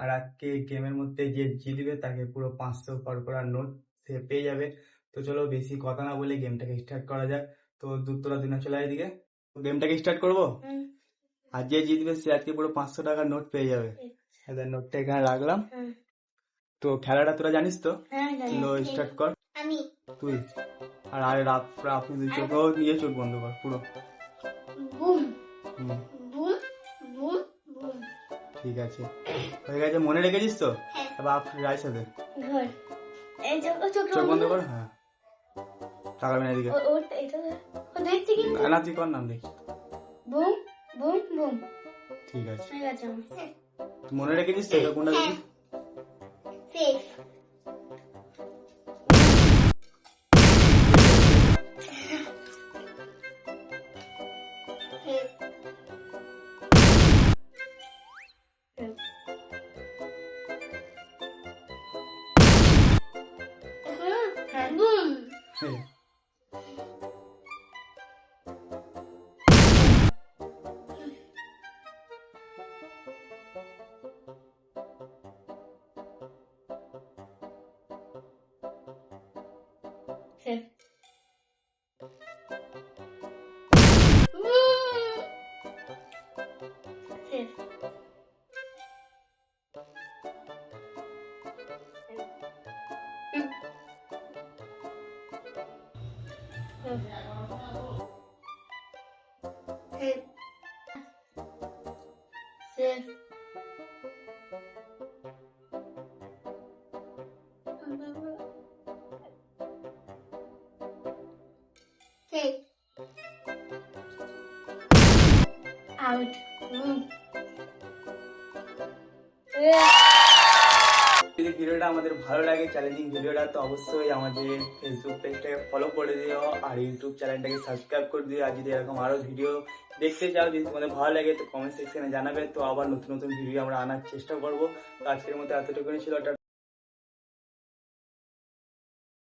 আর আজকে গেমের মধ্যে যে জিতবে তাকে পুরো 500 করা নোট সে পেয়ে যাবে। তো চলো বেশি কথা না বলে গেমটাকে স্টার্ট করা যাক। তো দুধতলা দিনা চলে এদিকে, গেমটাকে স্টার্ট করবো। আর যে জিতবে সে আজকে পুরো 500 টাকার নোট পেয়ে যাবে। এবার নোটটা এখানে রাখলাম। তো খেলাটা তোরা জানিস তো? লো স্টার্ট কর তুই। আর আরে আপনি দুই চোখও নিয়ে চোখ বন্ধ কর পুরো। ঠিক আছে, হয়ে গেছে, মনে রেখেছিস তো? এবার রাইস হবে, চোখ বন্ধ কর। হ্যাঁ, তাকাবি না এদিকে। না তুই কর, নাম দেখি। ঠিক আছে, তুই মনে রেখেছিস তো? এটা কোনটা দেখি। Out. যদি ভিডিওটা আমাদের ভালো লাগে, চ্যালেঞ্জিং ভিডিওটা, তো অবশ্যই আমাদের ফেসবুক পেজটাকে ফলো করে দিও আর ইউটিউব চ্যানেলটাকে সাবস্ক্রাইব করে দিও। আর যদি এরকম আরো ভিডিও দেখতে চাও, যদি তোমাদের ভালো লাগে তো কমেন্ট সেকশনে জানাবে। তো আবার নতুন নতুন ভিডিও আমরা আনার চেষ্টা করবো। তো আজকের মতো এতটুকুনি ছিল।